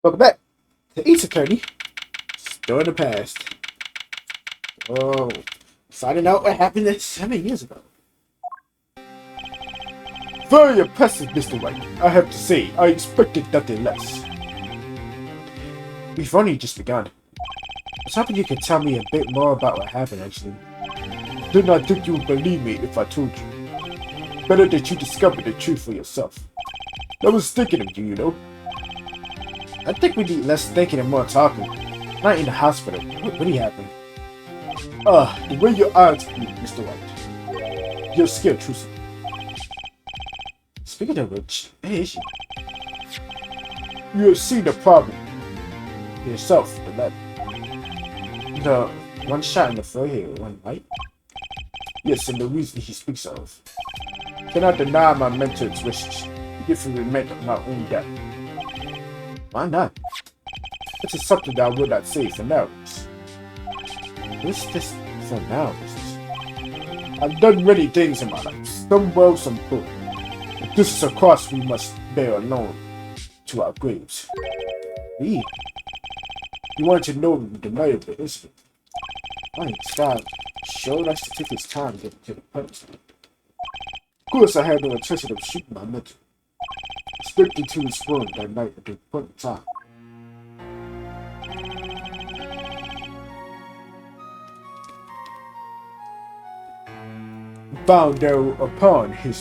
Welcome back to Each Attorney. Still in the past. Oh, finding out what happened 7 years ago. Very impressive, Mr. White. I have to say, I expected nothing less. We've only just begun. I was hoping you could tell me a bit more about what happened, actually. Did not think you would believe me if I told you. Better that you discovered the truth for yourself. I was thinking of you, you know. I think we need less thinking and more talking. Not in the hospital. What really happened? The way your eyes bleed, Mr. White. You're scared, Trucy. Speaking of which, hey, is she? You have seen the problem. Yourself, the lab. The one shot in the forehead, one right? Yes, and the reason he speaks of. Cannot deny my mentor's wishes. If you remain my own death. Why not? This is something that I would not say for now. What's this for now? I've done many things in my life, some well, some poor. But this is a cross we must bear alone to our graves. Me? You want to know the night of the incident? My God, sure us to take his time to get to the punch. Of course, I had no intention of shooting my mentor. Expected to respond that night at the appointed time. Found there upon his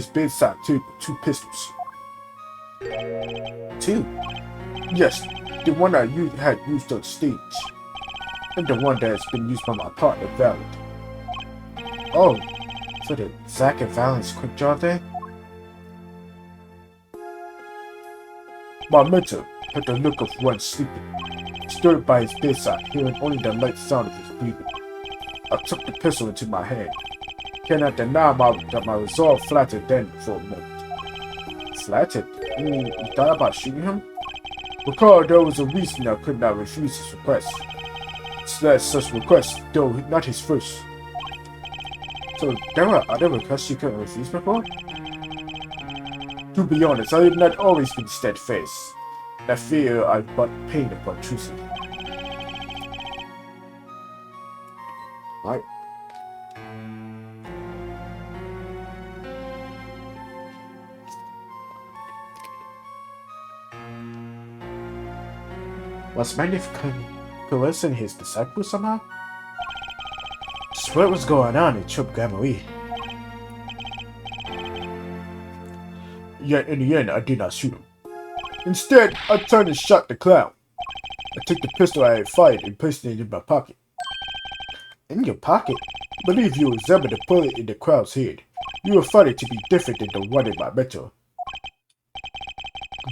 bedside two pistols. Two? Yes, the one I had used on stage, and the one that has been used by my partner, Valid. Oh, so the Zack and Valid's quick draw thing? My mentor had the look of one sleeping, stood by his bedside, hearing only the light sound of his breathing. I took the pistol into my hand. Cannot deny that my resolve flattered then for a moment. Flattered? You mean you thought about shooting him? Recall there was a reason I could not refuse his request. Such request, though not his first. So there were other requests you couldn't refuse before? To be honest, I have not always been steadfast. I fear I brought pain upon Trucy. Right. Was Magnificent coercing his disciples somehow? Just what was going on in Chub Gamma. Yet in the end, I did not shoot him. Instead, I turned and shot the clown. I took the pistol I had fired and placed it in my pocket. In your pocket? I believe you examined the bullet in the crowd's head. You will find it to be different than the one in my mentor.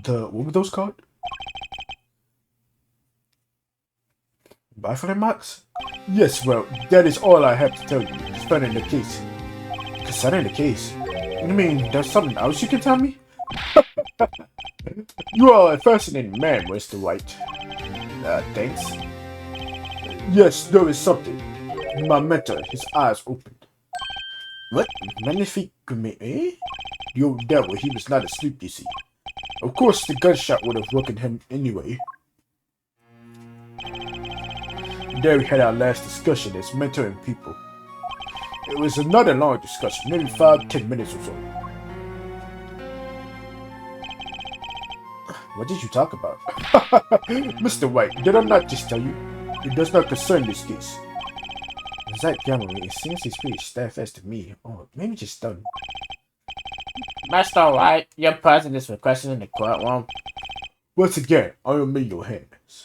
What were those called? Rifling marks? Yes, well, that is all I have to tell you concerning the case. Concerning the case? You mean there's something else you can tell me? You are a fascinating man, Mr. White. Thanks. Yes, there is something. My mentor, his eyes opened. What? Magnifique, eh? The old devil, he was not asleep, you see. Of course, the gunshot would have woken him anyway. There we had our last discussion as mentor and people. It was another long discussion, maybe 5-10 minutes or so. What did you talk about? Mr. White, did I not just tell you? It does not concern this case. Zack Gamma, it seems he's pretty steadfast to me. Or maybe just stunned. Master White, your presence is requested in the courtroom. Once again, I am in your hands.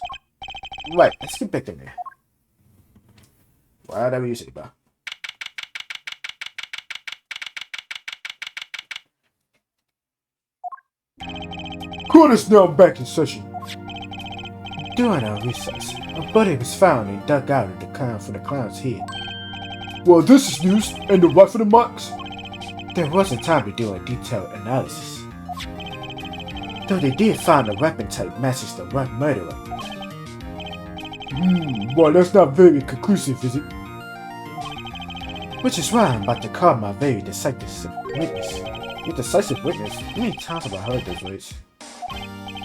Right, let's get back in there. Whatever you say, bro. Court is now back in session. During our recess, a body was found and dug out of the clown from the clown's head. Well, this is news, and the rifling marks? There wasn't time to do a detailed analysis. Though they did find a weapon type matches the one murderer. Well, that's not very conclusive, is it? Which is why I'm about to call my very decisive witness. Your decisive witness? How many times have I heard those words?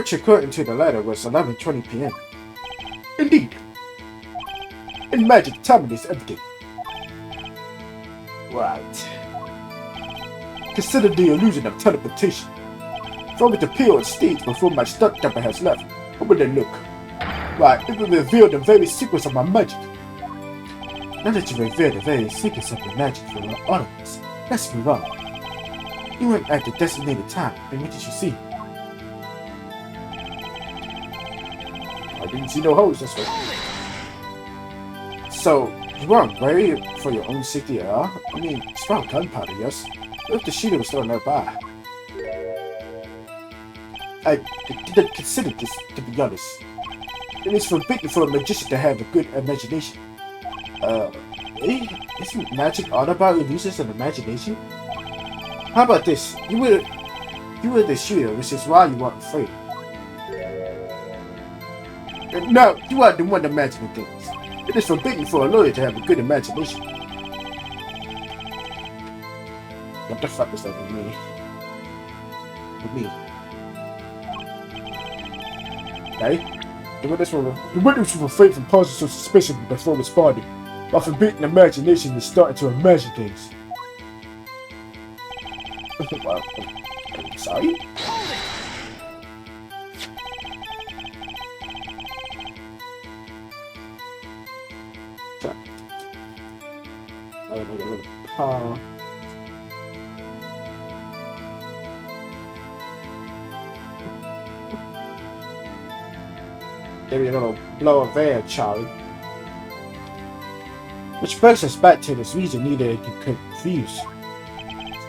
which according to the letter was 11:20 p.m. Indeed. In magic, timing is everything. Right. Consider the illusion of teleportation. If I were to appear on stage before my stunt double has left, how would it look? Right, it would reveal the very secrets of my magic. Now that you revealed the very secrets of your magic for the audience, let's move on. You went at the designated time, and what did you see? I didn't see no holes this way. So, you weren't worried for your own safety at all? I mean, strong gunpowder, yes. What if the shooter was still nearby? I didn't consider this, to be honest. It is forbidden for a magician to have a good imagination. Isn't magic all about illusions and imagination? How about this? You were the shooter, which is why you weren't afraid. No, you are the one imagining things. It is forbidden for a lawyer to have a good imagination. What the fuck is that with me? With me? Hey? The witness was afraid from positive suspicion before responding, while forbidden imagination is starting to imagine things. Well, I'm sorry? Maybe a little blow of air, Charlie. Which brings us back to this reason neither you could refuse.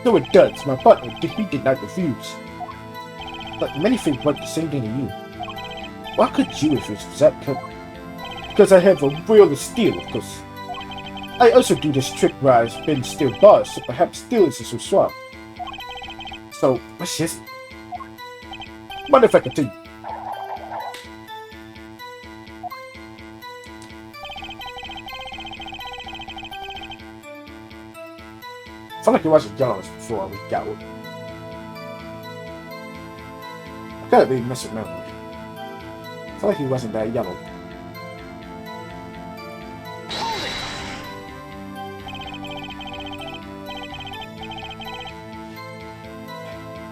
No, it does. My partner, he did not refuse. But many things want the same thing to you. Why could you refuse, Zach? Because I have a will to steal, of course. I also do this trick where I spin steel bars, so perhaps steel is so swap. So, what's this? What if I continue? I felt like he wasn't yellow before we got it. I gotta be misremembering. I felt like he wasn't that yellow.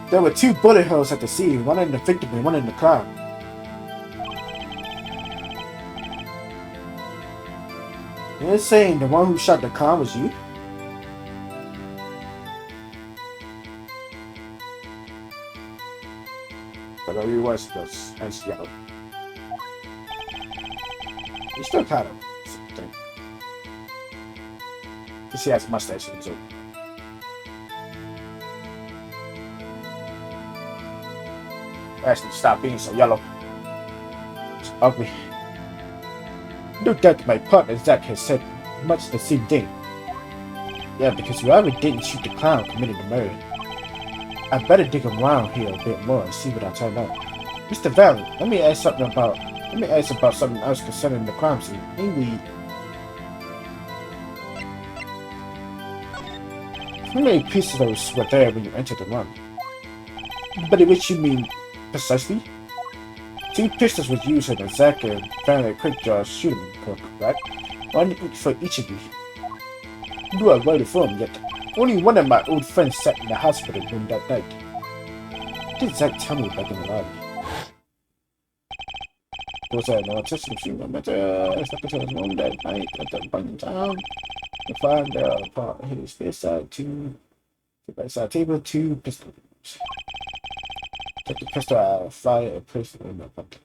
There were 2 bullet holes at the scene, one in the victim and one in the car. You're saying the one who shot the car was you? But he was just as yellow. He's still kind of something. Because he has a mustache in his own. Actually, stop being so yellow. It's ugly. No doubt my partner Zach has said much the same thing. Yeah, because whoever didn't shoot the clown committed the murder. I better dig around here a bit more and see what I find out. Mr. Valley, let me ask about something else concerning the crime scene. How many pistols were there when you entered the room? But which you mean precisely? 2 pistols were used in the Zach and Valley quick draw shooting, correct? One for each of you. You are well informed, yet only one of my old friends sat in the hospital room that night. What did Zach tell me back in the lobby? Was that no attention to the matter? It's not his room that night at the point in time. To find out his bedside table 2 pistols. Take the pistol out, fire a pistol in the bucket.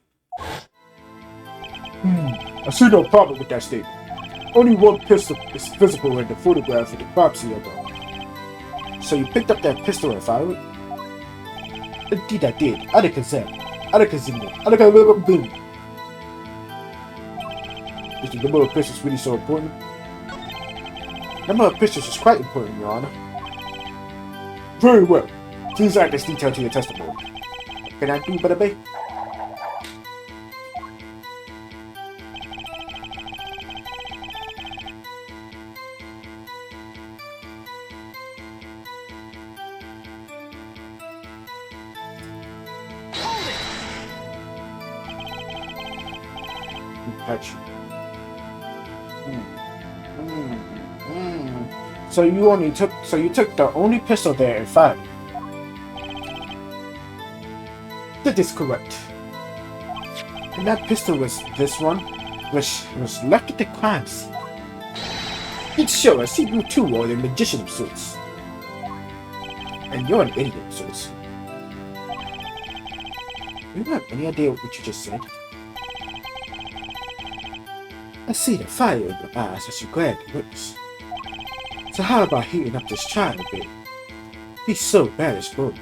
I see no problem with that statement. Only one pistol is visible in the photograph of the crime scene though. So you picked up that pistol and fired it? Indeed I did. Out of consent. Out of consent. Out of consent. Is the number of pistols really so important? Number of pistols is quite important, Your Honor. Very well. Please add this detail to your testimony. What can I do, better be? at you. So you took the only pistol there and fired. That is correct. And that pistol was this one, which was left at the crime scene. It sure I see you two are the magician of sorts. And you're an idiot of sorts. You don't have any idea what you just said? I see the fire in your eyes as you grab the witness. So how about heating up this trial a bit? He's so bad as both.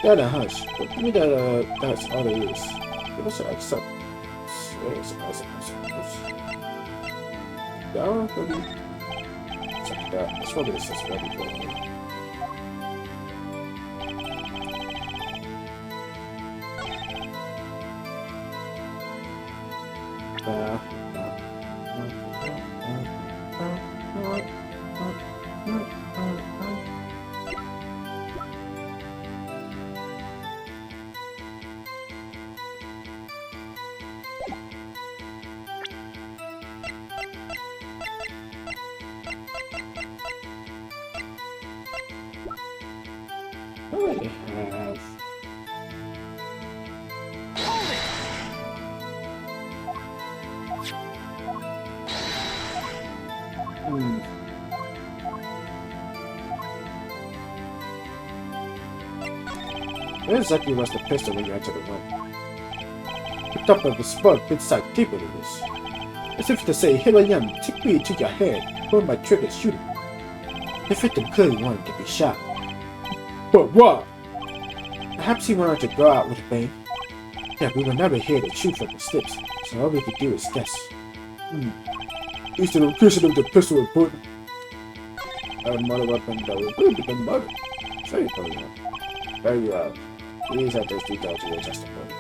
Got a hunch, but give me that, that's all it is. Give us an accept. That one, maybe? Something like that. That's probably the suspect for me. Where exactly was the pistol when you entered the room? The top of the spot inside deeper than this. As if to say, here I am, take me to your head, pull my trigger, shoot him. The victim clearly wanted to be shot. But what? Perhaps he wanted to go out with a bang. Yeah, we will never hear the truth from his lips, so all we could do is guess. Is the location of the pistol important? A murder weapon that will prove to be murder. Very important. Very well. Please add those details to your testimony.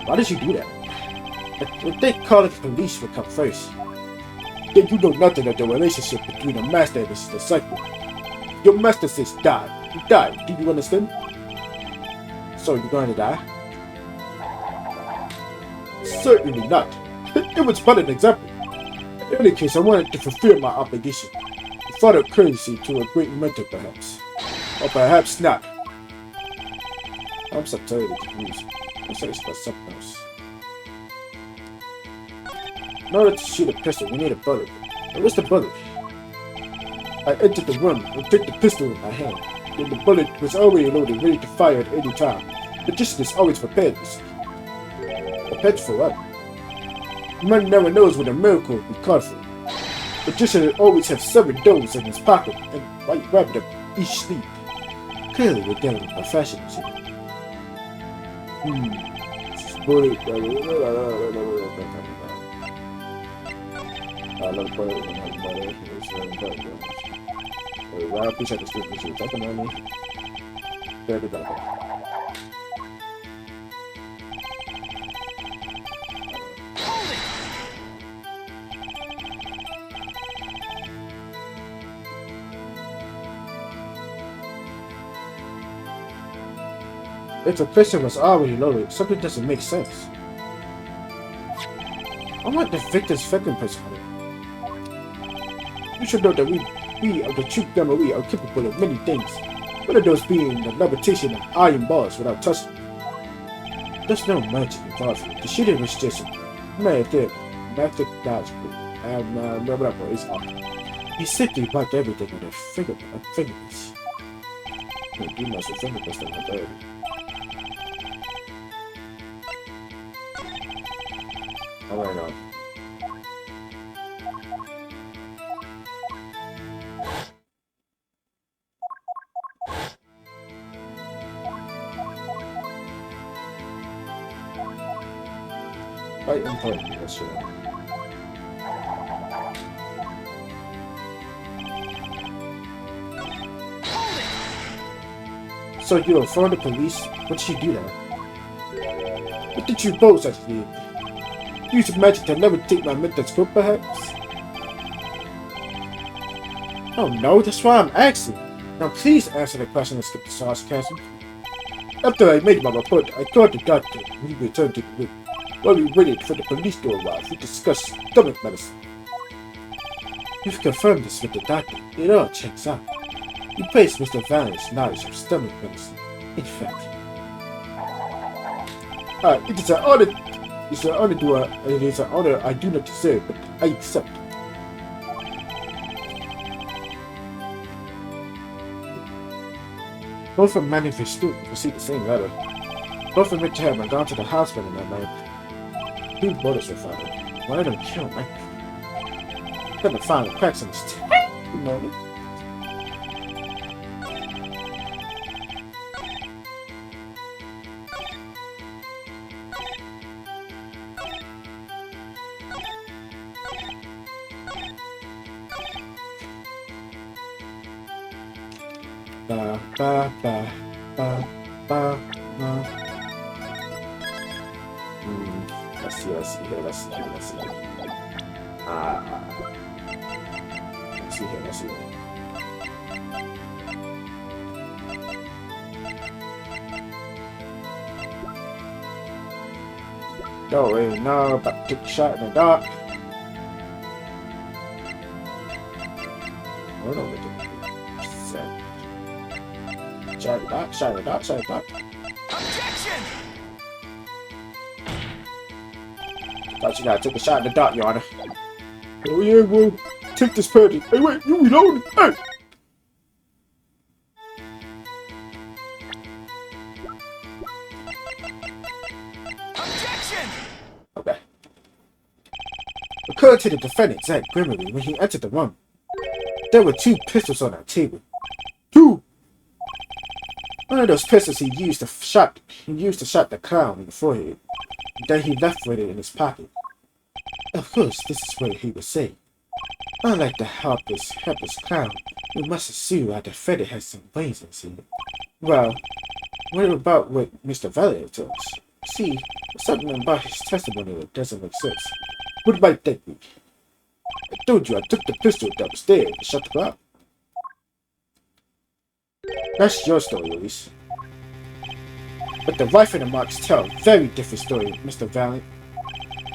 Why did you do that? If they call it the police would come first. Then you know nothing of the relationship between a master and his disciple. Your master says die. You died. Do you understand? So you're going to die? Certainly not. It was but an example. In any case, I wanted to fulfill my obligation. A thought of courtesy to a great mentor, perhaps. Or perhaps not. I'm so tired of the news. Let's say it's about something else. In order to shoot a pistol, we need a bullet. And where's the bullet? I entered the room and took the pistol in my hand. Then the bullet was already loaded, ready to fire at any time. The magician is always prepared, you see. Prepared for what? Man never knows when a miracle will be called for. The magician always has 7 doughs in his pocket and might grab them each sleeve. Clearly we're dealing with professionals here. Bullet. I love bullet. I appreciate the street issue. Take the money. There we go. If the pistol was already loaded, something doesn't make sense. I want the victim's fingerprints on it. You should know that we of the true memory are capable of many things, one of those being the levitation of iron bars without touching. There's no magic involved here. The shooting was just methodological and whatever is off. He simply wiped everything with a fingerprints. You must have fingerprints that were dirty. Alright now. Quite important, that's true. So you informed the police? What did you do now? What did you both actually? Use magic to never take my mental scope, perhaps? Oh no, that's why I'm asking. Now please answer the question and skip the sarcasm. After I made my report, I told the doctor we returned to the room. While we waited for the police to arrive, we discussed stomach medicine. We've confirmed this with the doctor. It all checks out. He praised Mr. Valiant's knowledge of stomach medicine. In fact, it is an honor. It is an honor I do not deserve, but I accept. Both of MyNameDyspo students received the same letter. Both of them had gone to the hospital that night. Two bullets were found. One of them killed me. Couldn't find the cracks in his teeth. You know me. Ba ba ba ba ba ba. Let's see here. Let's see here. Let's see here. Don't really know, but took a shot in the dark. What over there? Shot in the dark. Objection! Thought you gotta take a shot in the dark, Your Honor. Oh yeah, well, take this penalty. Hey, wait, you reloading? Hey! Objection! Okay. According to the defendant, Zach Grimmery, when he entered the room, there were 2 pistols on that table. 2! One of those pistols he used to shot the clown in the forehead. Then he left with it in his pocket. Of course, this is what he would say. Unlike the helpless clown, we must assume our defendant has some brains in him. Well, what about what Mr. Valiant told us? See, something about his testimony that doesn't make sense. What might that be? I told you I took the pistol that was there and shot the clown. That's your story, Luis. But the rifle and the marks tell a very different story, Mr. Valiant.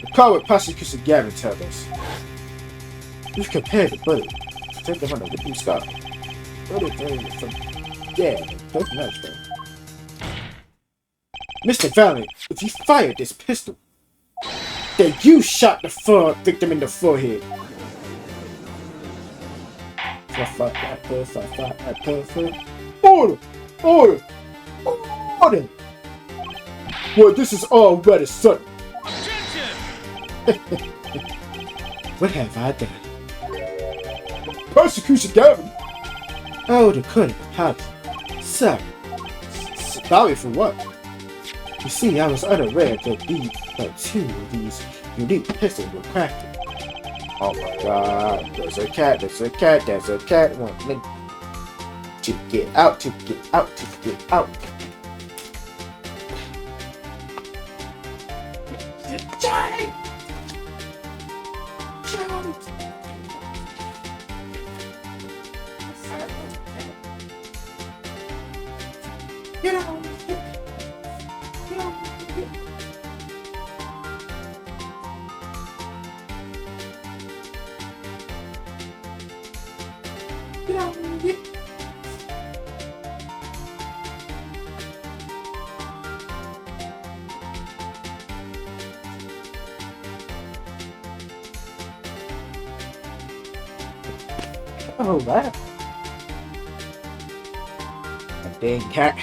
Recall what Prosecutor Gavin told us. We've compared the bullet to take them on a written scar. Bullet from both knives though. Mr. Valiant, if you fired this pistol, then you shot the victim in the forehead. Order! Order! Order! Well, this is all rather sudden. What have I done? Prosecution Gavin! Oh, the cunning apology. Sorry. Sorry for what? You see, I was unaware that 2 of these unique pistols were crafted. Oh my god, there's a cat. Want me to get out. Johnny! Get out! Oh, wow. A dang cat.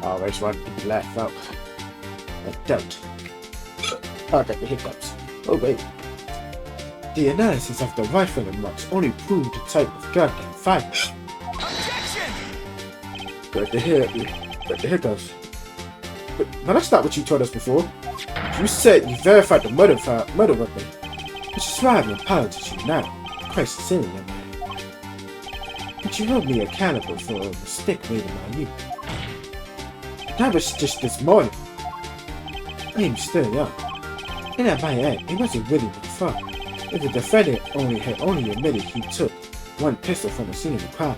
Always wanted to be laughed out. I don't. I got the hiccups. Oh, wait. The analysis of the rifle and marks only proved the type of gun that fired. Objection! Got the hiccups. But that's not what you told us before. You said you verified the murder weapon. Which is why I'm apologizing to you now. Quite sincerely, young man. But you held me accountable for a mistake made by you. That was just this morning. I am still young. And I might add, it wasn't really my fault. If the defendant only admitted he took one pistol from the scene of the crime,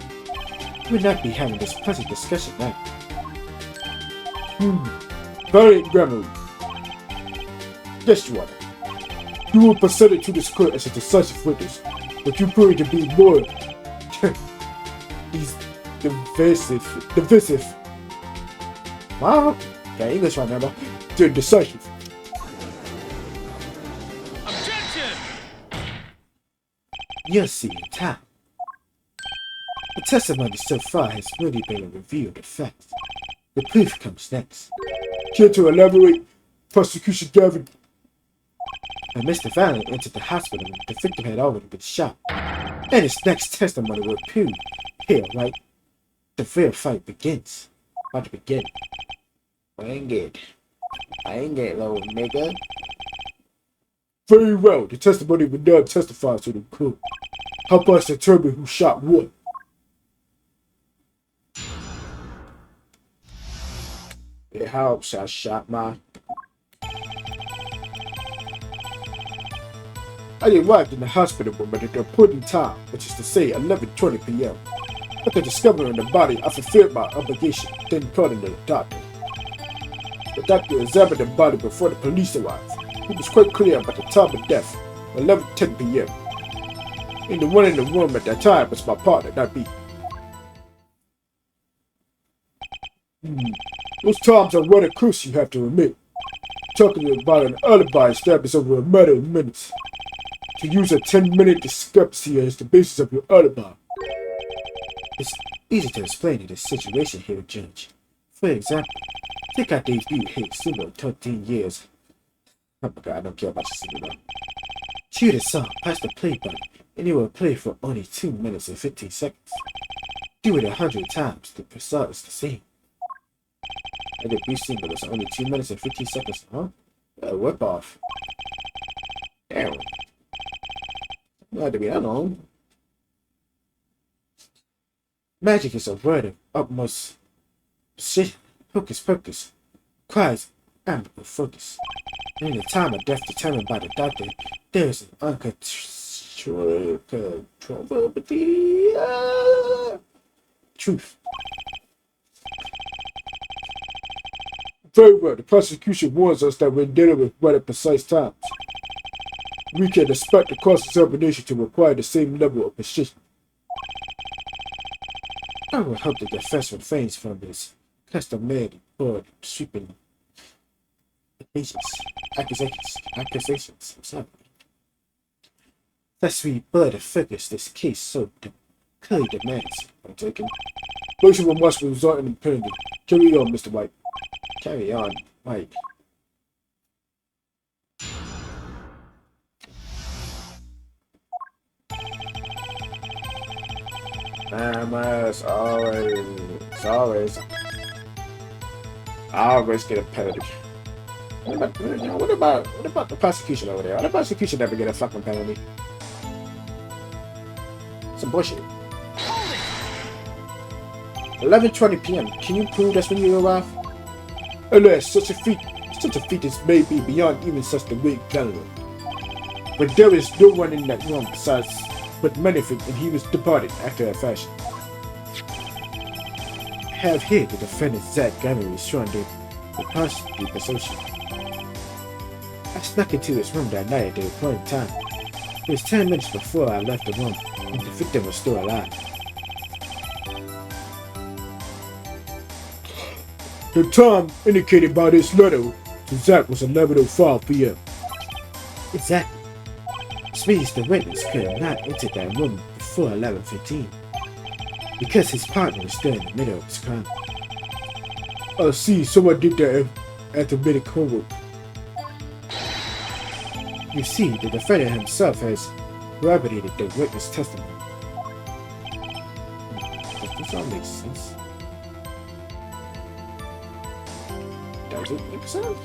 we would not be having this pleasant discussion now. Valiant Grammar. Yes, Your Honor. You were presented to this court as a decisive witness, but you proved to be more divisive. Wow, got English right now, though. They're decisive. Objection! You'll see in time. The testimony so far has really been a review of the facts. The proof comes next. Care to elaborate, Prosecution Gavin? When Mr. Valiant entered the hospital, the victim had already been shot, and his next testimony will prove here, right? The real fight begins. About to begin. I ain't get, little nigga. Very well. The testimony will now testify to the court. Help us determine who shot what. It helps. I shot my. I arrived in the hospital room at an important time, which is to say 11:20 p.m. After discovering the body, I fulfilled my obligation, then called in the doctor. The doctor examined the body before the police arrived. He was quite clear about the time of death, 11:10 p.m. And the one in the room at that time was my partner, not me. Those times are rather crucial, you have to admit. Talking about an alibi established over a matter of minutes. To use a 10-minute discrepancy as the basis of your alibi. It's easy to explain in this situation here, Judge. For example, take our debut hit Sumo 13 years. Oh my god, I don't care about your Sumo. Cue the song, press the play button, and it will play for only 2 minutes and 15 seconds. Do it 100 times, the result is the same. I debut single is only 2 minutes and 15 seconds, huh? Whip off. Damn. Not to be that long. Magic is a word of utmost precision. Hocus pocus. Requires ample focus. And in the time of death determined by the doctor, there is an uncontrollable truth. Very well, the prosecution warns us that we're dealing with rather precise times. We can expect the cross-examination to require the same level of precision. I would hope the defense refrains from his customary broad sweeping accusations. Thus we better focus this case so clearly demands. I'm taking. Motion must result in penalty. Carry on, Mr. White. Carry on, White. As always, I always get a penalty. What about the prosecution over there? Why the prosecution never get a fucking penalty? Some bullshit. 11:20 p.m. Can you prove that's when you arrive? Alas, such a feat as may be beyond even such the weak gentleman. But there is no one in that room besides but Manifest, and he was departed after a fashion. Have here the defendant Zach Gunnery showing the presumption. I snuck into his room that night at the appointed time. It was 10 minutes before I left the room, and the victim was still alive. The time indicated by this letter to Zach was 11:05 p.m. Exactly. Which means the witness could have not entered that room before 11:15, because his partner was still in the middle of his crime. I see, someone did that after medic homework. You see, the defendant himself has corroborated the witness' testimony. Does this all make sense? Does it make sense?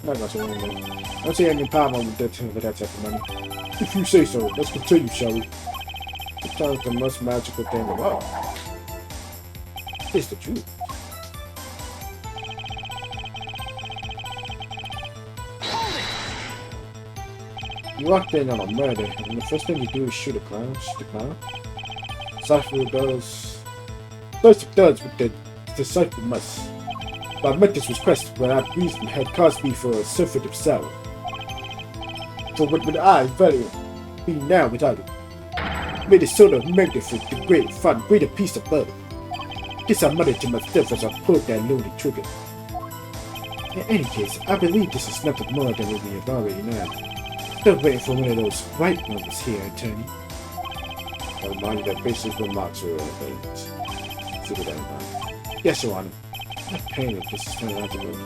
Not gonna say anything. I don't see any problem with that type of money. If you say so, let's continue, shall we? Sometimes the most magical thing of all is the truth. You walked in on a murder, and the first thing you do is shoot a clown. Shoot the clown. Cypher does what the Cypher must. But I met this request when our beast had caused me for a surfeit of sour. For what would I value be now without it? Made it sort of magnificent, the great fun, greater piece of butter. Guess I muttered to myself as I pulled that lonely trigger. In any case, I believe this is nothing more than what we have already known. Still waiting for one of those right moments here, Attorney. I remind you that basic remarks are irrelevant. Figure that out. Yes, Your Honor. I'm not paying if this is turning out to work.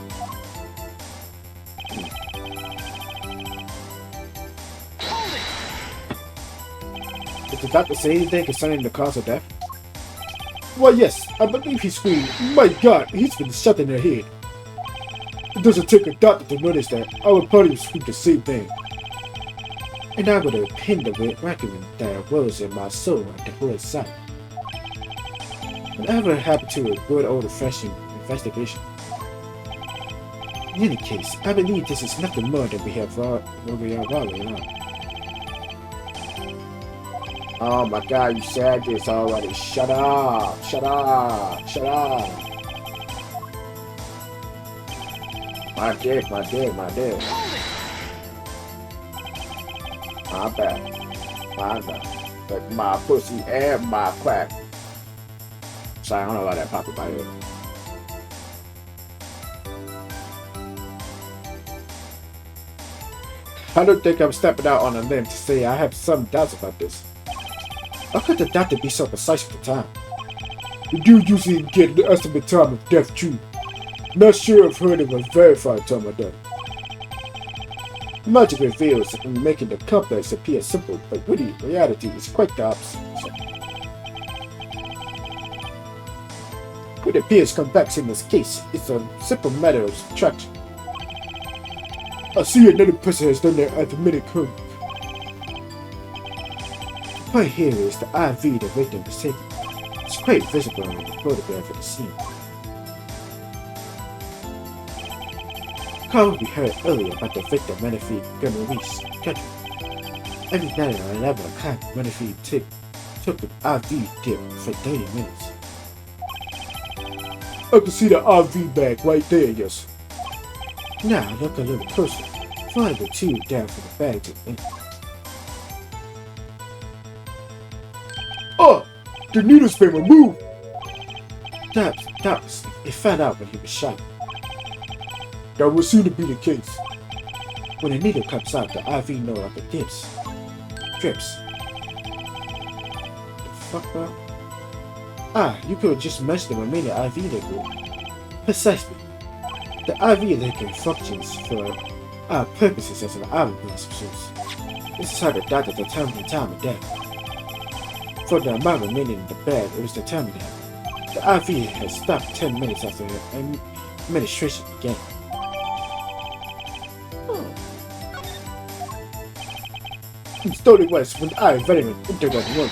Did the doctor say anything concerning the cause of death? Why, yes. I believe he screamed, "My God, he's been shot in the head." It doesn't take a doctor to notice that. Our party screamed the same thing. And I would have pinned the reckoning that was in my soul at the whole sight. Whatever happened to a good old-fashioned investigation? In any case, I believe this is nothing more than we have already on. Oh my God, you said this already. Shut up! Shut up! Shut up! My dick, my dick, my dick. My bad. My bad. But my pussy and my crack. Sorry, I don't know about that popped by here. I don't think I'm stepping out on a limb to say I have some doubts about this. How could the doctor be so precise with the time? We do usually get the estimate time of death too. Not sure I've heard of a verified time of death. Magic reveals in making the complex appear simple, but witty reality is quite the opposite. What appears complex in this case is a simple matter of subtraction. I see another person has done their arithmetic homework. The point here is the IV the victim was taken. It's quite visible in the photograph of the scene. Call we heard earlier about the victim Menifee Gunnery's country. Every night or 11 o'clock, Menifee took an IV dip for 30 minutes. I can see the IV bag right there, yes. Now look a little closer. Follow the tube down from the bag to the end. Oh! The needle's been removed! Doubtless, it found out when he was shot. That would seem to be the case. When the needle comes out, the IV no longer dips. Drips. The fuck, bro? Ah, you could have just meshed them and made an IV liquid. Precisely. The IV liquid functions for our purposes as an hourglass source. This is how the doctor determined the time of death. For the amount remaining in the bag, it was determined that the IV had stopped 10 minutes after the administration began. Story was when I, veteran, entered that room.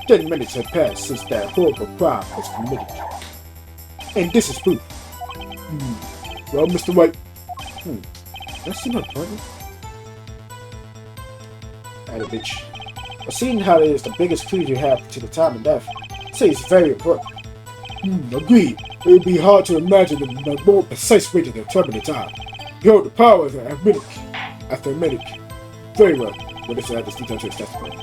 10 minutes had passed since that horrible crime was committed. And this is proof. Well, Mr. White. That seems important. Atta bitch. But seeing how it is the biggest clue you have to the time of death, I'd say it's very important. Agreed. It would be hard to imagine a more precise way to determine the time. You hold the power of an arithmetic. Very well. What if I have this detail to its testimony?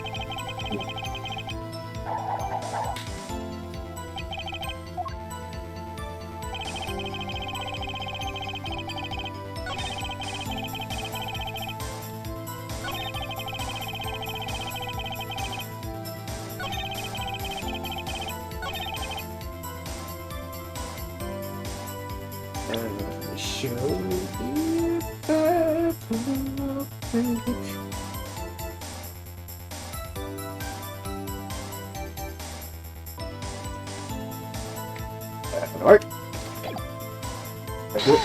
Show you back. Alright. That's it.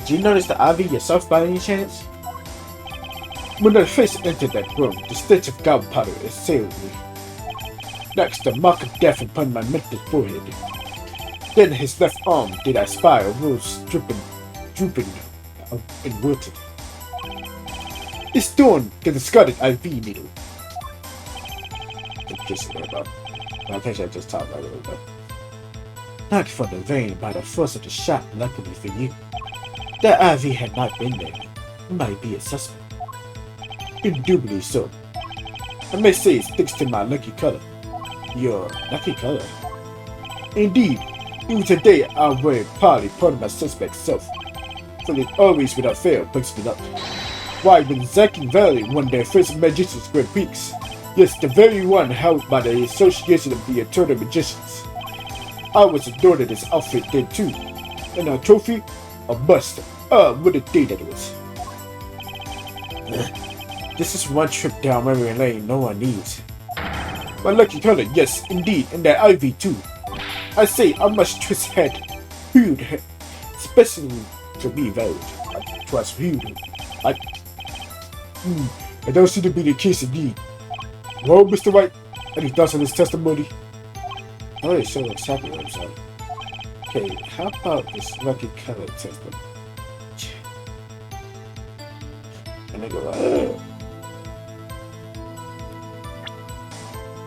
Did you notice the IV yourself by any chance? When I first entered that room, the stench of gunpowder assailed me. Next, the mark of death upon my mentor's forehead. Then his left arm did I spy a rose drooping, and wilted. It's torn to the discarded IV needle. Just about. I think I just talked about it a little bit. Not from the vein by the force of the shot, luckily for you. That IV had not been there. It might be a suspect. Indubitably so. I may say it sticks to my lucky color. Your lucky color? Indeed, even today I wear partly part of my suspect self. For it always without fail brings me luck. Why, when Zack and Valley won their first Magician's Grand Prix, yes, the very one held by the Association of the Eternal Magicians, I was adored of this outfit then too. And a trophy? A bust. What a day that was. This is one trip down memory lane no one needs. My lucky color, yes, indeed, and that IV too. I say, I must trust head, huge head, especially to be valued. I trust huge. I don't seem to be the case indeed. Well, Mr. White, any thoughts on this testimony? Oh, it sure looks happy with himself. Okay, how about this lucky color testimony? And they go,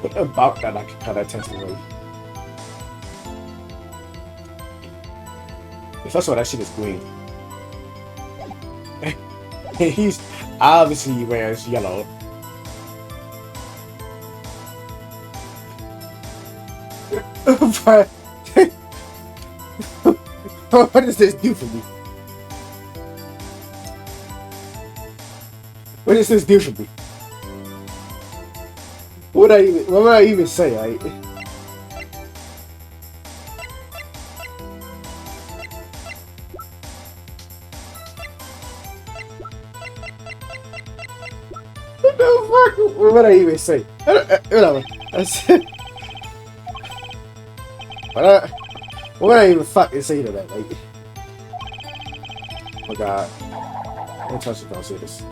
what about that lucky color testimony? First of all, that shit is green. He's obviously wears yellow. But what does this do for me? What does this do for me? What would I even say? What the fuck? What would I even say? Whatever. What would I even fucking say to that? Like, oh my god. Don't touch it, don't say this.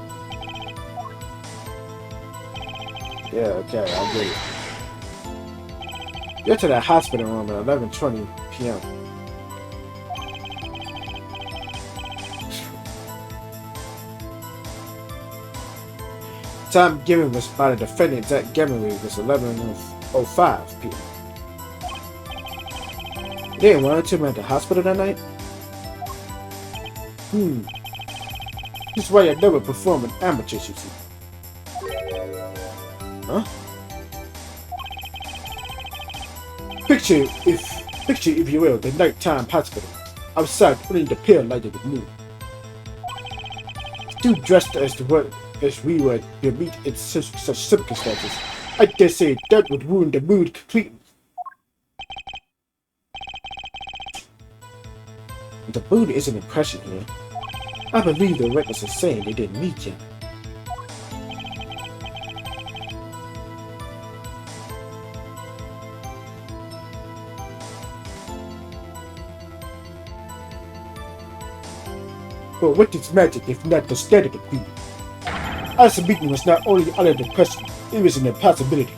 Yeah, okay, I'll get it. Get to that hospital room at 11:20 p.m. Time given was by the defendant Zach Gemery was 11:05 p.m. They didn't run to him at the hospital that night? This is why I never perform an amateur, you see. Huh? Picture, if you will, the nighttime hospital. Outside, only the pale light of the moon. Still dressed as we were to meet in such circumstances, I dare say that would ruin the mood completely. The mood is an impression here. I believe the witness is saying they didn't meet yet. But what is magic if not the static of beauty? Our meeting was not only under the question, it was an impossibility.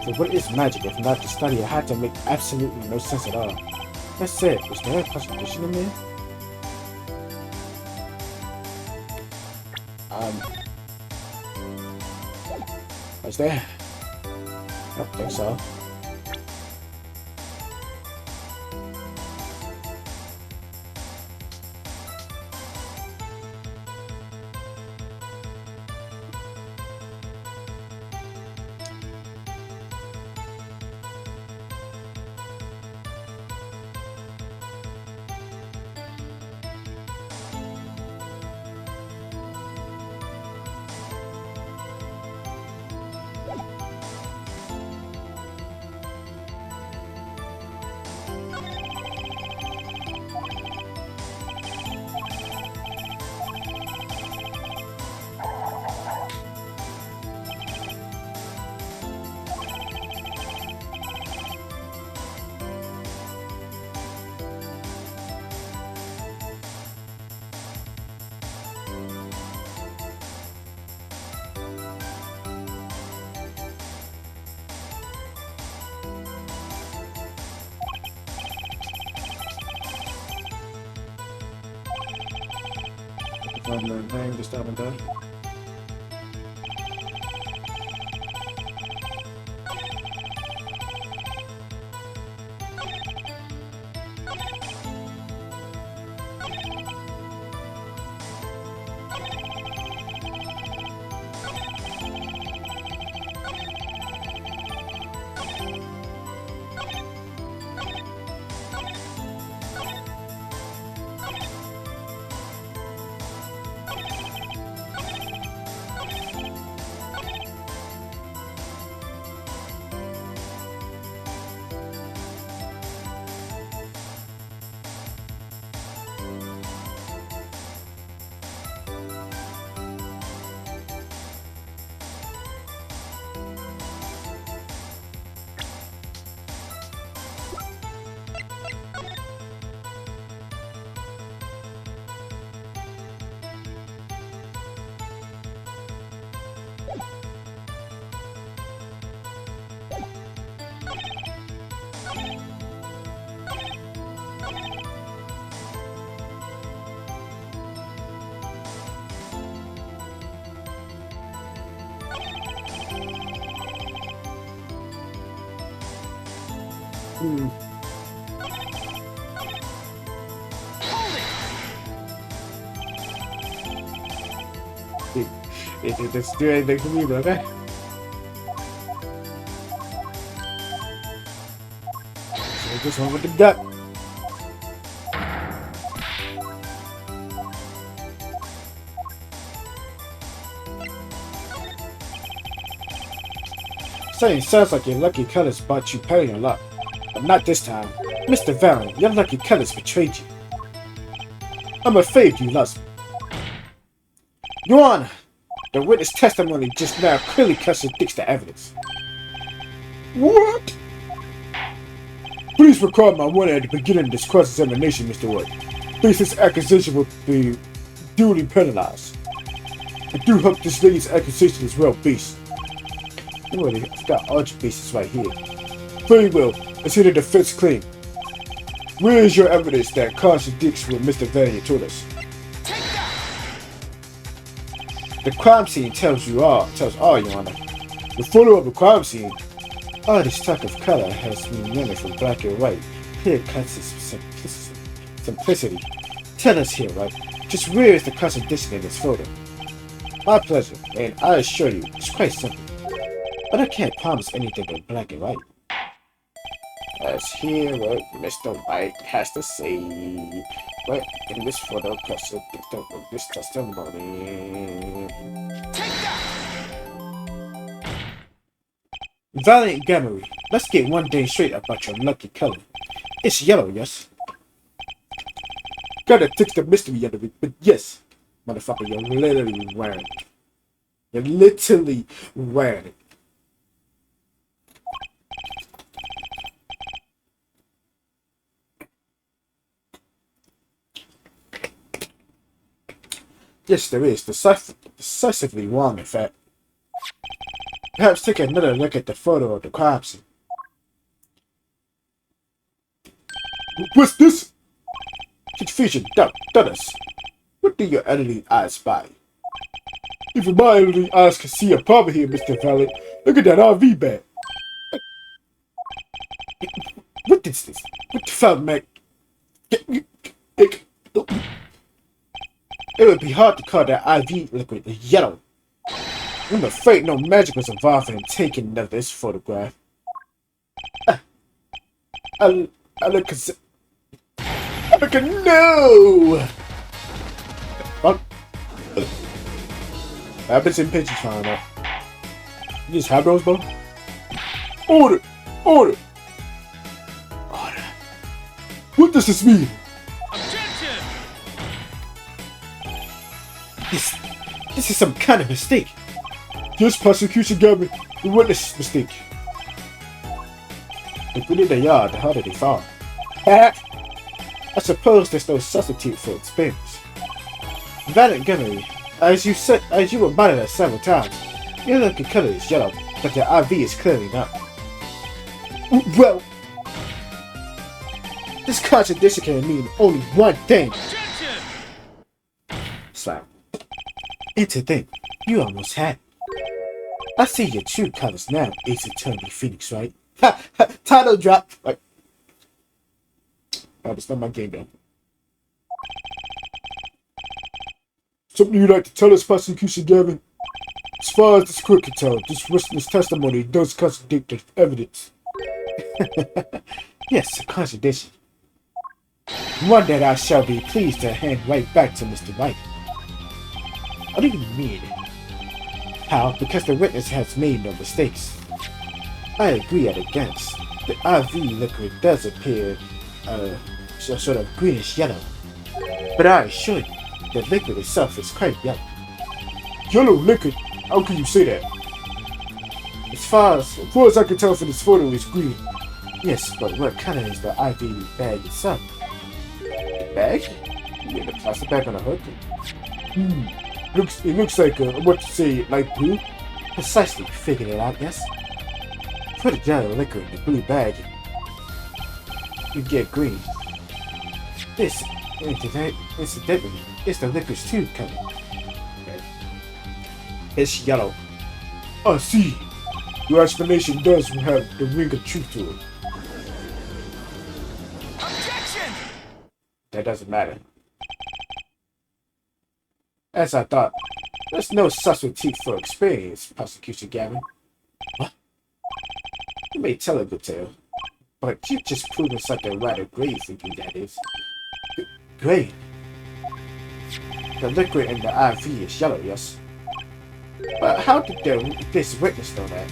So what is magic if not the study of how to make absolutely no sense at all? That said, was there a contradiction in there? Was there? I don't think so. One more thing, just up and down. It doesn't do anything for me, brother. So just one with the gut. Saying sounds like your lucky colors bought you paying a lot. But not this time. Mr. Valiant, your lucky colors betrayed you. I'm afraid you lost me. Your Honor, the witness testimony just now clearly contradicts the evidence. What? Please recall my warning at the beginning of this cross-examination, Mr. Wood. Please, this accusation will be duly penalized. I do hope this lady's accusation is well based. I've got arch bases right here. Very well, let's hear the defense claim. Where is your evidence that contradicts what Mr. Valiant told us? The crime scene tells all, Your Honor. The photo of the crime scene. All this talk of color has been running from black and white. Here cuts its simplicity. Tell us here, right? Just where is the contradiction in this photo? My pleasure, and I assure you, it's quite simple. But I can't promise anything but black and white. Let's hear what Mr. White has to say. But in this photo, contradict of this testimony. Valiant Gamery, let's get one thing straight about your lucky color. It's yellow, yes? Gotta fix the mystery out of it, but yes, motherfucker, you're literally wearing it. You're literally wearing it. Yes, there is. Decisively wrong, in fact. Perhaps take another look at the photo of the crime scene. What's this? Confusion, does. What do your editing eyes spy? Even my editing eyes can see a problem here, Mr. Valiant. Look at that RV bag. What is this? What the fuck, man? It would be hard to call that IV liquid yellow. I'm afraid no magic was involved in taking of this photograph. I look a no! Fuck. Happens in picture time now. You just have those, bro? Order! Order! Order! What does this mean? This is some kind of mistake. Yes, prosecution government, the witness mistake. If we need a yard, how did they fall? I suppose there's no substitute for experience. Valiant Gunnery, as you reminded us several times, your lucky color is yellow, but the IV is clearly not. Well, this contradiction can mean only one thing. Slap. It's a thing. You almost had it. I see your true colors now, Ace Attorney Phoenix, right? Ha! Ha! Title drop! Like, oh, that's not my game, though. Something you'd like to tell us, Prosecution Gavin? As far as this court can tell, this witness testimony does contradict the evidence. Yes, a contradiction. One that I shall be pleased to hand right back to Mr. White. What do you mean? How? Because the witness has made no mistakes. I agree at a glance. The IV liquid does appear, sort of greenish-yellow. But I assure you, the liquid itself is quite yellow. Yellow liquid? How can you say that? As far as I can tell from this photo, it's green. Yes, but what color is the IV bag itself? The bag? You mean the plastic bag on the hook? It looks like, what to say, light blue? Precisely, figured it out, yes? Put a yellow liquid in the blue bag, you get green. This, incidentally, is the liquid's true color. Okay. It's yellow. I see. Your explanation does have the ring of truth to it. Objection! That doesn't matter. As I thought, there's no substitute for experience, Prosecution Gavin. What? You may tell a good tale, but you've just proven such a rather grave thinking that is. Grave? The liquid in the IV is yellow, yes? But how did this witness know that?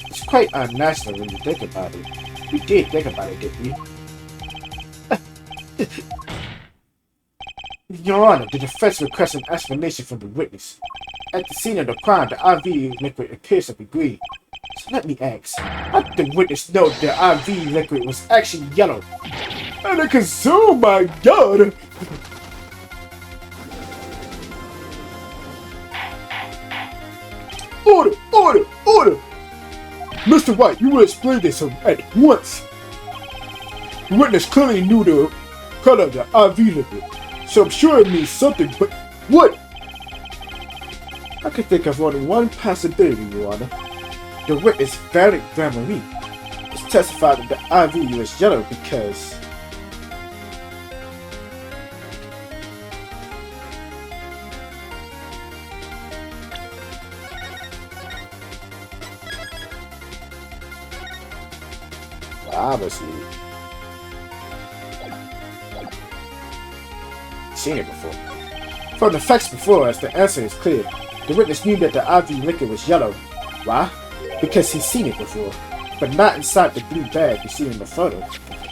It's quite unnatural when you think about it. You did think about it, didn't you? Your Honor, the defense requests an explanation from the witness. At the scene of the crime, the IV liquid appears to be green. So let me ask, how did the witness know the IV liquid was actually yellow? And I consume, my God! Order! Order! Order! Mr. White, you will explain this at once. The witness clearly knew the color of the IV liquid, so I'm sure it means something, but what? I can think of only one possibility, Your Honor. The witness, Valerie Gramarie, has testified that the IV was yellow because... obviously, seen it before. From the facts before us, the answer is clear. The witness knew that the IV liquid was yellow. Why? Because he's seen it before, but not inside the blue bag you see in the photo.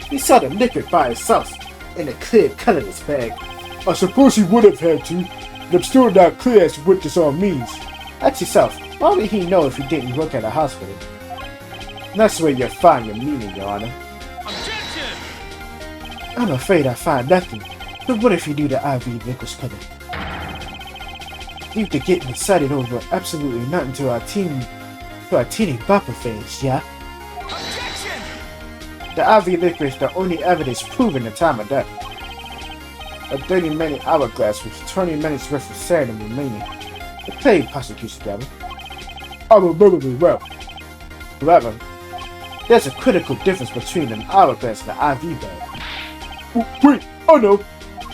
He saw the liquid by itself in a clear, colorless bag. I suppose he would have had to, but I'm still not clear as to what this all means. Ask yourself, why would he know if he didn't work at a hospital? That's where you'll find your meaning, Your Honor. Objection! I'm afraid I find nothing. But what if you do the IV liquid's color? You could get excited over absolutely nothing to our teeny bopper fans, yeah? Objection! The IV liquid is the only evidence proving the time of death. A 30-minute hourglass with 20 minutes worth of sand remaining. The plain Prosecution Gavin. I remember me well. However, there's a critical difference between an hourglass and an IV bag. Wait, oh no!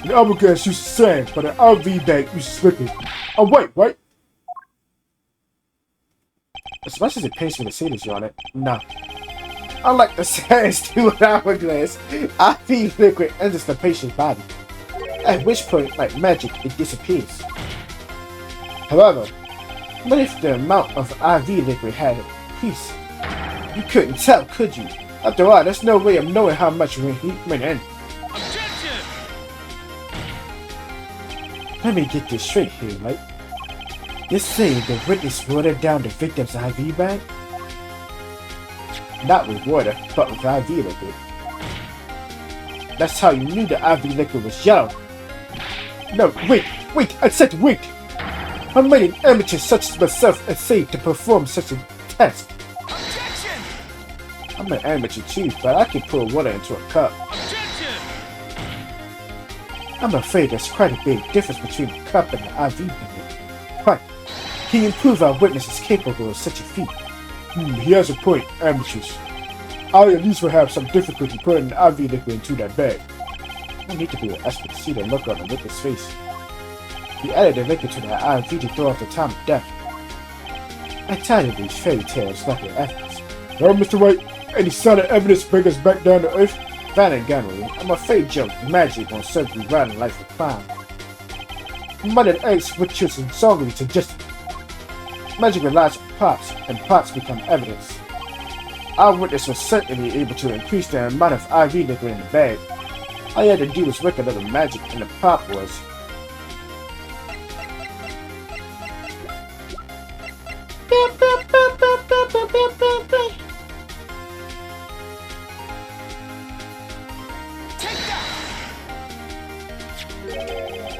An hourglass uses sand, but an IV bag uses liquid. Oh wait, right? As much as it pains me to say this, Your Honor, no. Unlike the sands to an hourglass, IV liquid enters the patient's body. At which point, like magic, it disappears. However, what if the amount of IV liquid had increased? You couldn't tell, could you? After all, there's no way of knowing how much went in. Objection! Let me get this straight here, right? You're saying the witness watered down the victim's IV bag? Not with water, but with IV liquid. That's how you knew the IV liquid was yellow. No, wait, I said wait! I made an amateur such as myself unsafe to perform such a test. Objection! I'm an amateur too, but I can pour water into a cup. Objection! I'm afraid there's quite a big difference between the cup and the IV liquid. But can you prove our witness is capable of such a feat? He has a point, amateurs. I at least will have some difficulty putting the IV liquid into that bag. No need to be an expert to see the look on the witness' face. He added the liquid to the IV to throw off the time of death. I tired of these fairy tales like your efforts. Well, Mr. White, any solid evidence bring us back down to earth? Van and Gunnery, I'm afraid your magic won't serve you right in life of crime. Mud and eggs, rituals, and songry suggested. Magic relies on parts, and parts become evidence. Our witness was certainly able to increase the amount of IV liquid in the bag. All he had to do was work a little magic, and the pop was...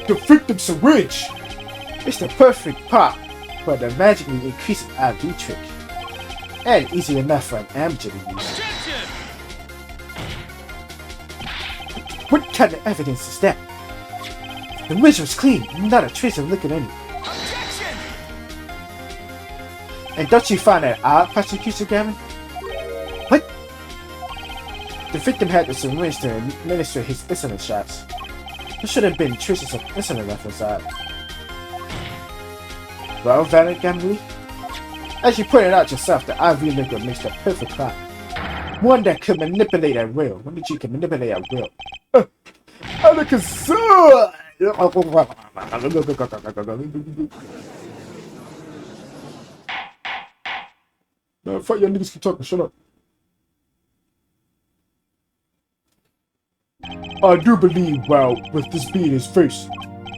The victim's syringe! It's the perfect pop, but the magically increased IV trick. And easy enough for an amateur to use. What kind of evidence is that? The ridge was clean, not a trace of liquid in it. Objection! And don't you find that odd, Prosecutor Gavin? What? The victim had the syringe to administer his insulin shots. There should have been traces of insulin left inside. Well, Van Gamble, as you pointed out yourself, the IV liquid makes the perfect clock. One that could manipulate at will. What did you can manipulate at will? Alakazam! No, fuck y'all niggas keep talking, shut up. I do believe, well, with this being his first,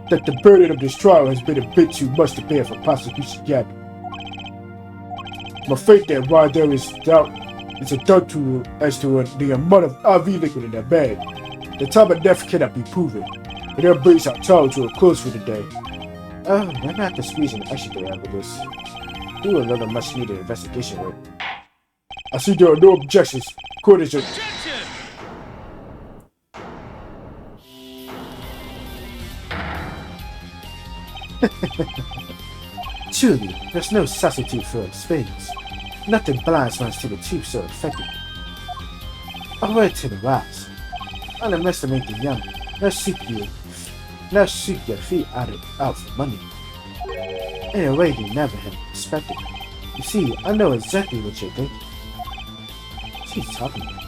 that the burden of this trial has been a bit too much to bear for prosecution Gavin. I'm afraid that while there is doubt, it's a doubt as to the amount of IV liquid in that bag. The time of death cannot be proven, and that brings our trial to a close for the day. Oh, why not to squeeze an extra day out of this? Do a little much needed investigation work. I see there are no objections. Court is adjourned. Truly, there's no substitute for experience. Nothing blinds one to the truth so effectively. A word to the wise. Underestimate the young. Now seek your feet out for money. In a way you never have expected. You see, I know exactly what you're thinking. She's talking about.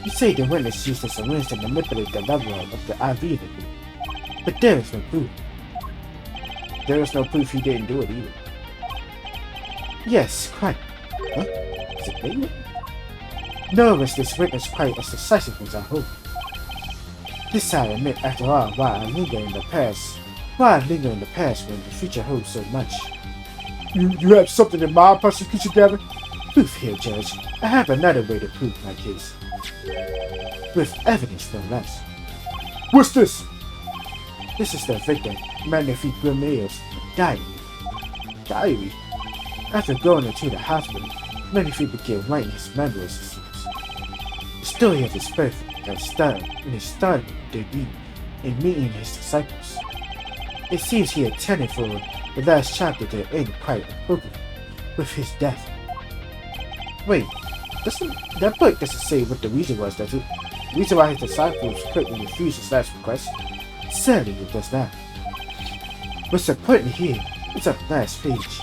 You say the witness used the syringe to manipulate the level of the IV liquid. But there is no proof. There is no proof he didn't do it either. Yes, quite. Huh? Is it me? Nor is this witness quite as decisive as I hoped. This I admit, after all, why I linger in the past when the future holds so much. You have something in mind, Prosecution Gavin? Proof here, Judge. I have another way to prove my case. With evidence, no less. What's this? This is the victim, Magnifique Grimail's diary. Diary? After going into the hospital, Magnifique began writing his memories, it seems. The story of his birth and his starting debut in meeting his disciples. It seems he intended for the last chapter to end quite appropriately, with his death. Wait, that book doesn't say what the reason was, does it? The reason why his disciples quickly refused his last request? Certainly it does not. What's important here is on the last page.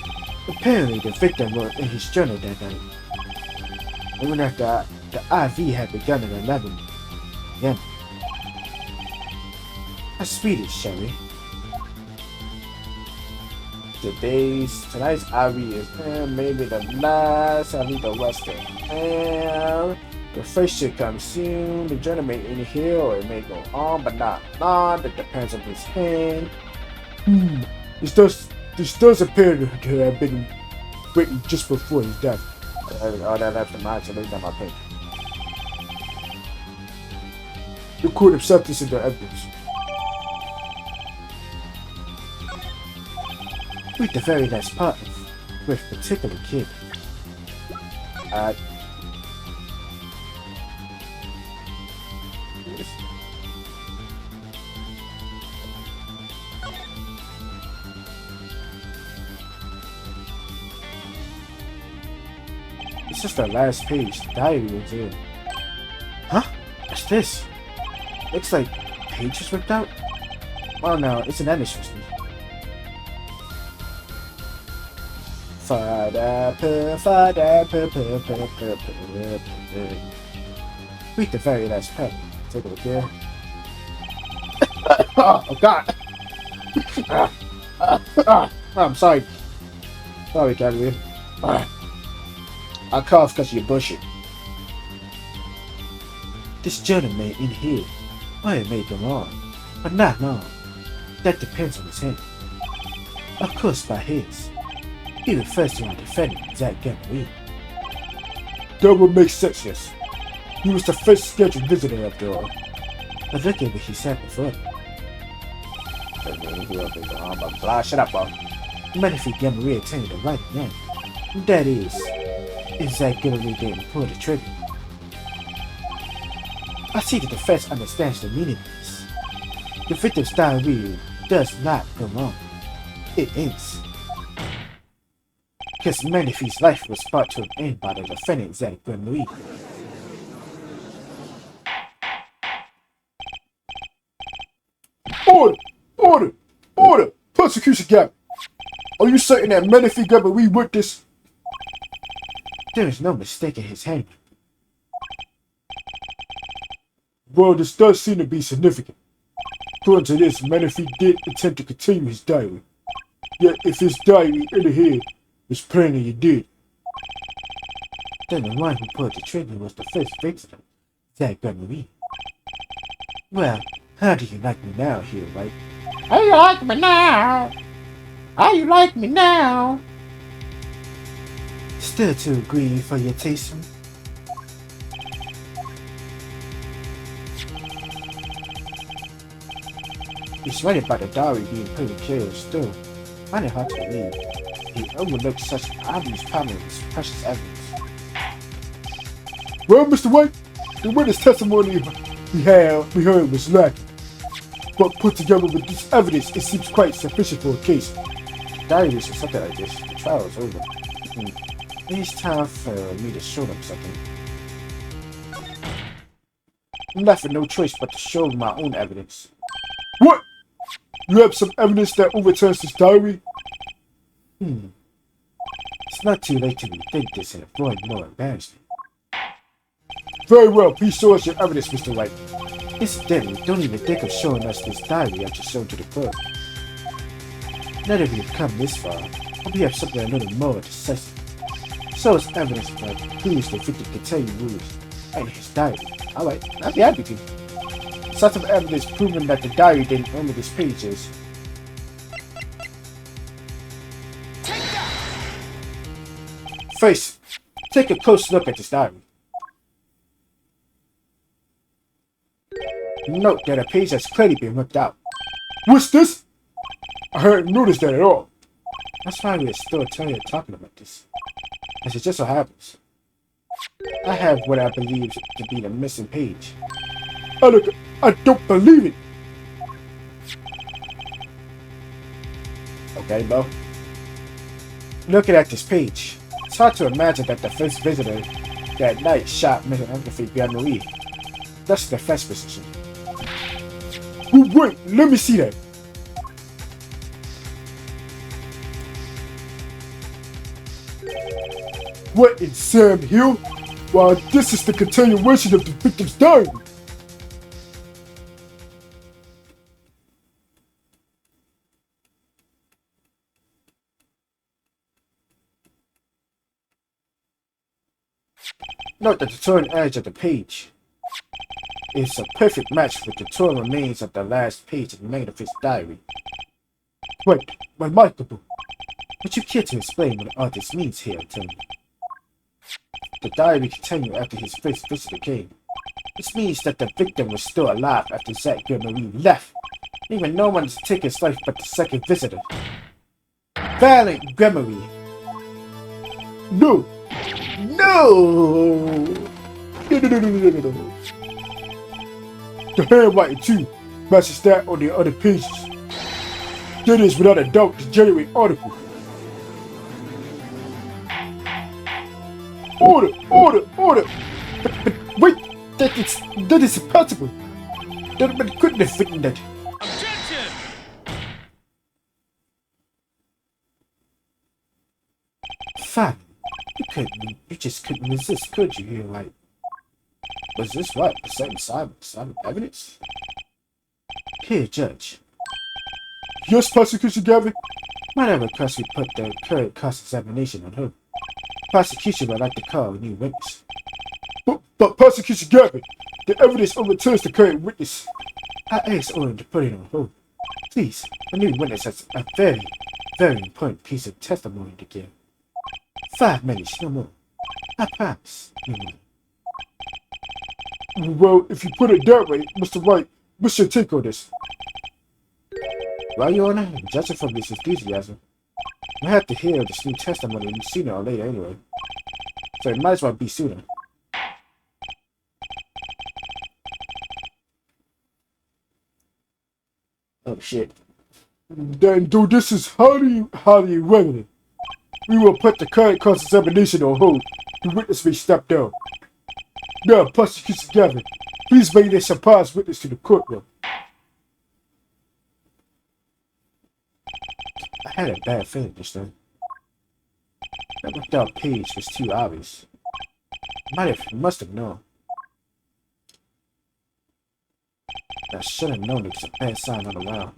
Apparently the victim wrote in his journal that night. Even after the IV had begun at 11 a.m. Let's read it, shall we? Tonight's IV is maybe the last IV the Western. And the first should come soon. The journal may end here or it may go on, but not long. It depends on his hand. This does appear to have been written just before his death. All that left in mind, so they got my page. The court accepts this into evidence. Read the very last part with particular kid. This is the last page. The diary was in. Huh? What's this? Looks like pages ripped out. Oh no, it's an English system. Read the very last pen. Take a look here. Oh god! I'm sorry. Sorry, Cadbury. I cough because you're bushing. This journal may in here, or it may go on, but not long. That depends on his hand. Of course, by his. He refers to our defendant, Zach Gamma. That would make sense, yes. He was the first scheduled visitor after all. But look at what he said before. Shut up, bro. Manifest Gamma attended the right man. That is Zach Gamma didn't pull the trigger. I see the defense understands the meaning of this. The victim's diary does not go on. It ends. Because Manifest's life was brought to an end by the defendant, Zach Gamma. Order! Order! Order! Persecution gap! Are you certain that Manifest Gamma witnessed? There is no mistaking his hand. Well, this does seem to be significant. According to this, Manifest did attempt to continue his diary. Yet, if his diary in here is plain that he did. Then the one who pulled the trigger was the first victim, Zach Gamma. Well, how do you like me now, here, right? How you like me now? How you like me now? Still too greedy for your taste? He's right about the diary being pretty killed still. Find it hard to believe. He overlooked such obvious problems, precious evidence. Well, Mr. White, the witness testimony we heard was lacking. But put together with this evidence, it seems quite sufficient for a case. Diaries or something like this. The trial is over. It's time for me to show them something. I'm left with no choice but to show them my own evidence. What? You have some evidence that overturns this diary? It's not too late to rethink this and avoid more embarrassment. Very well, please show us your evidence, Mr. White. Incidentally, don't even think of showing us this diary I just showed to the court. Now that we have come this far, we have something a little more decisive. So it's evidence that proves the victim can tell you rules and his diary. Alright, I'll be happy to. Such of evidence proving that the diary didn't only this pages. First, take a close look at this diary. Note that a page has clearly been ripped out. What's this? I hadn't noticed that at all. That's why we're still talking about this. As it just so happens, I have what I believe to be the missing page. Look, I don't believe it. Okay, Bo. Looking at this page, it's hard to imagine that the first visitor that night shot Mr. Gamma. That's the first position. Wait, let me see that. What in Sam Hill? Well, this is the continuation of the victim's diary. Note that the torn edge of the page is a perfect match with the torn remains of the last page of Manifest's diary. Wait, remarkable. Would you care to explain what all this means here, Attorney? The diary continued after his first visitor came. This means that the victim was still alive after Zach Gamma left, leaving no one to take his life but the second visitor. Valiant Gamma. No! No! No. The handwriting too matches that on the other pages. That is without a doubt the genuine article. Order! Order! Order! But wait! That is impossible! That couldn't have written that. Objection! Fine. You just couldn't resist, could you? You're like, was this what? The same evidence? Here, Judge. Yes, Prosecution Gavin? Might I request we put the current cross-examination on hold? Prosecution would like to call a new witness. But Prosecution Gavin, the evidence overturns the current witness. I asked Owen to put it on hold. Please, a new witness has a very, very important piece of testimony to give. 5 minutes, no more. I promise. Well, if you put it that way, Mr. White, what's your take on this? Well, Your Honor, judging from this enthusiasm, we'll have to hear this new testimony sooner or later anyway. So it might as well be sooner. Oh shit. Then, though this is highly irregular, we will put the current cross-examination on hold. The witness may step down. Now, Prosecution Gavin, please bring this surprise witness to the courtroom. I had a bad feeling just then. That looked out page was too obvious. Must have known. I should have known it was a bad sign on the ground.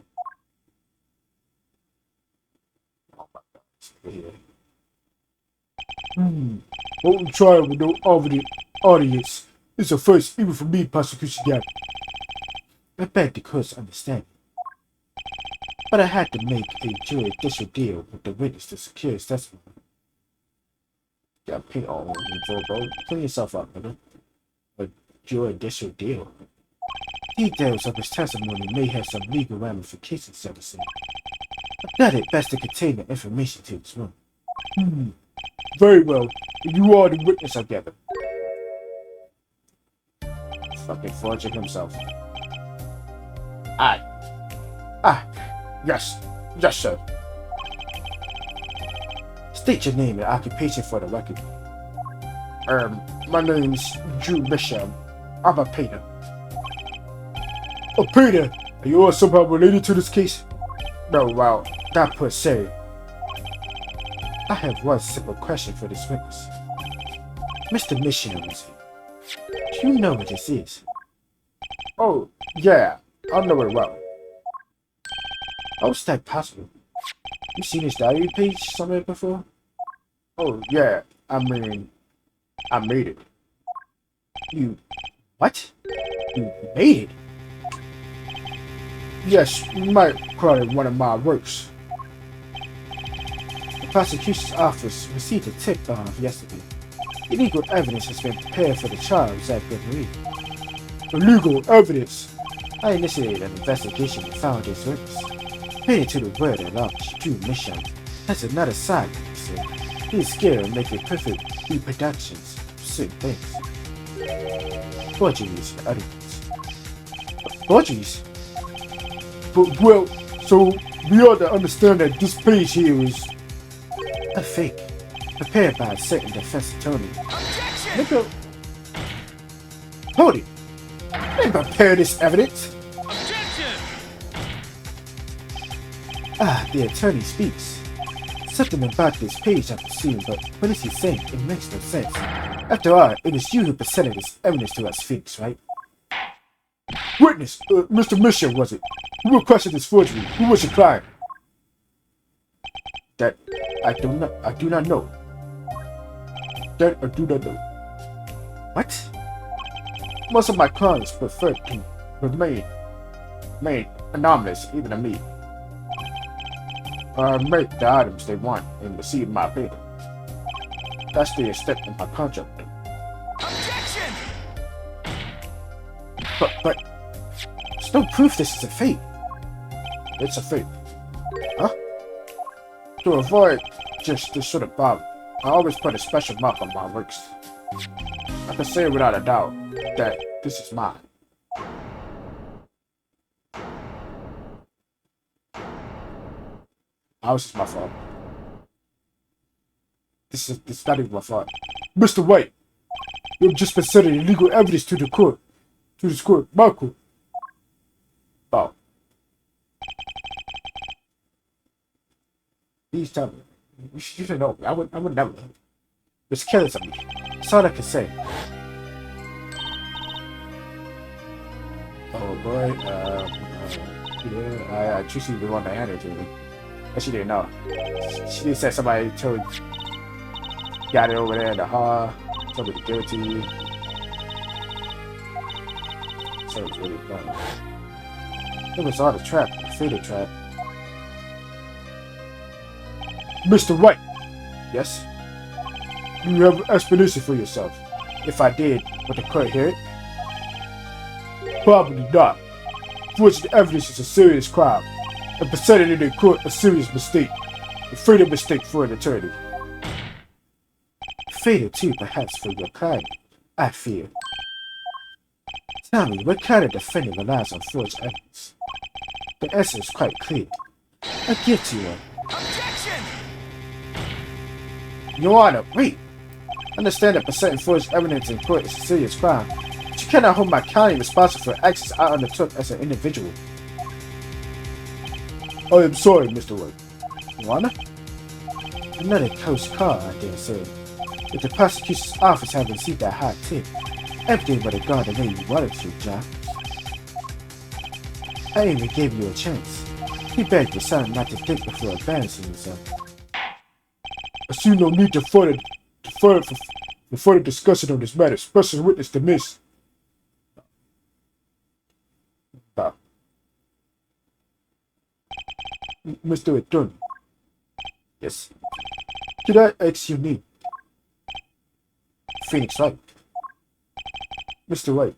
Oh my god, it's over here. Open trial with no audience is a first, even for me, Prosecution Gavin. I beg the court's understanding. But I had to make a judicial deal with the witness to secure his testimony. Got paint all over me, bro. Clean yourself up, nigga. A judicial deal. Details of his testimony may have some legal ramifications, so to say. I thought it best to contain the information to this room. Very well. You are the witness, I gather. Fucking forging himself. Yes, sir. State your name and occupation for the record. My name's Drew Bisham. I'm a painter. Oh, Peter, are you all somehow related to this case? No, well, not per se. I have one simple question for this witness. Mr. Missionary, do you know what this is? Oh, yeah, I know it well. How is that possible? You seen his diary page somewhere before? Oh, yeah, I mean, I made it. You... what? You made it? Yes, you might call it one of my works. The prosecution's office received a tip yesterday. Illegal evidence has been prepared for the trial of Zach Gregory. Illegal evidence? I initiated an investigation and found this witness. Paid to the word at large, Drew Mission has another side, you say. He is scared of making perfect reproductions of certain things. Forgeries and other things. Forgeries? But, well, so we ought to understand that this page here is a fake, prepared by a certain defense attorney. Objection! Hold it! They prepared this evidence! Objection! The attorney speaks. Something about this page I presume, but what is he saying? It makes no sense. After all, it was you who presented this evidence to us Phoenix, right? Witness, Mr. Mission, was it? Who requested this forgery? Who was your client? That I do not know. That I do not know. What? Most of my clients prefer to remain anonymous, even to me. I make the items they want and receive my payment. That's the extent of my contract. Objection! But there's no proof this is a fake. It's a fake. Huh? To avoid just this sort of problem, I always put a special mark on my works. I can say without a doubt that this is mine. How is this my fault? This is not even my fault. Mr. White, you've just presented illegal evidence to the court. To this court, my court. Oh. Please tell me. You should know me. I would never. It's careless of me. That's all I can say. Oh boy. Yeah, I choose the one that handed to me. But she didn't know. She just said somebody told. Got it over there in the hall. Told me to give it to you. So it's really fun. It was all the trap, the fatal trap. Mr. White, Yes? do you have an explanation for yourself? If I did, would the court hear it? Probably not. Forging evidence is a serious crime, and presenting it in court a serious mistake. A fatal mistake for an attorney. Fatal too, perhaps, for your client, I fear. Tell me, what kind of defendant relies on forged evidence? The answer is quite clear. I give to you one. Objection! Your Honor, wait! Understand that presenting forged evidence in court is a serious crime, but you cannot hold my client responsible for actions I undertook as an individual. I am sorry, Mr. White. Your Honor? Another close call, I dare say. If the prosecution's office had received that hot tip, everything would have gone the way you wanted to, John. I even gave you a chance. He begged your son not to think before advancing himself. I see no need to further discussion on this matter. Special witness to Miss. Mr. Attorney, Yes. could I ask your name? Phoenix Wright. Mr. White,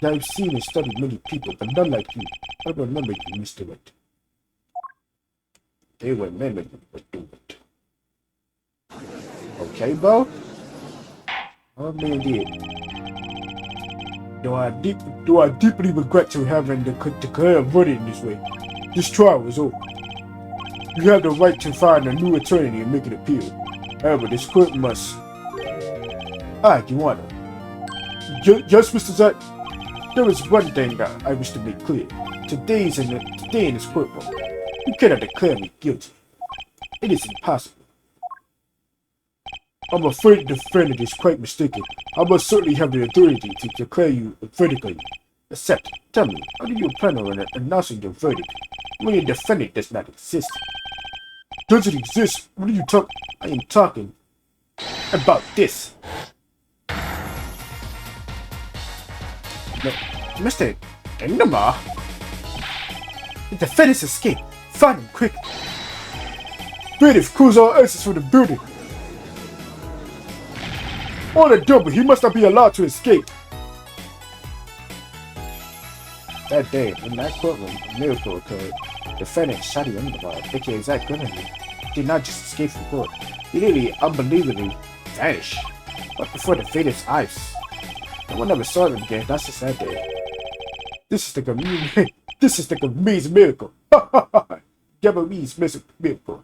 I've seen and studied many people, but none like you. I remember you, Mr. White. They remember you would do it. Okay, bro? Oh, man, did. Though I deeply regret to having declare a verdict in this way. This trial is over. You have the right to find a new attorney and make an appeal. However, this court must. Your Honor. Yes, Mr. Zack. There is one thing that I wish to make clear. Today in this courtroom, you cannot declare me guilty. It is impossible. I'm afraid the defendant is quite mistaken. I must certainly have the authority to declare you verdict. Except, tell me, how do you plan on announcing the verdict when your defendant does not exist? Does it exist? What are you talking? I am talking about this. No, Mr. Endemar, the defendant's escaped. Find him quick. Bailiff, cruise all exits from the building. On a double, he must not be allowed to escape. That day, in that courtroom, a miracle occurred. Defendant Shadi Endemar, aka Zach Grimley, did not just escape from court. He nearly unbelievably vanished. But before the fatal's eyes, no one ever saw him again. That's the sad day. This is the Gabonese miracle. Gabonese miracle.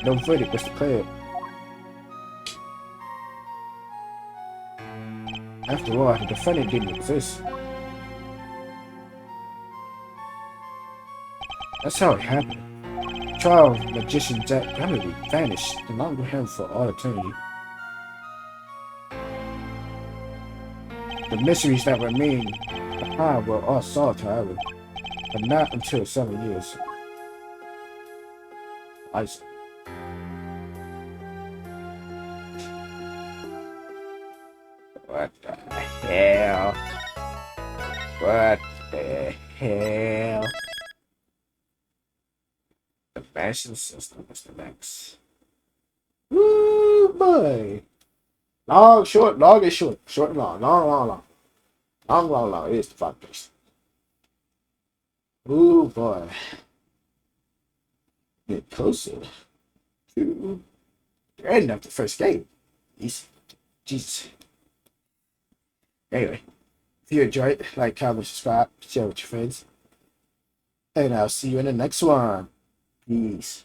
No verdict was declared. After all, the defendant didn't exist. That's how it happened. Trial magician Jack Grimley vanished, along with him for all eternity. The mysteries that remain behind were all solved, however, but not until 7 years. I see. What the hell? What the hell? The fashion system is the next. Woo boy! Long, short, long is short. Short and long. Long, long, long. Long, long, long. It is the factors. Ooh boy. Get closer to the end of the first game. Easy. Jesus. Anyway, if you enjoyed it, like, comment, subscribe, share with your friends. And I'll see you in the next one. Peace.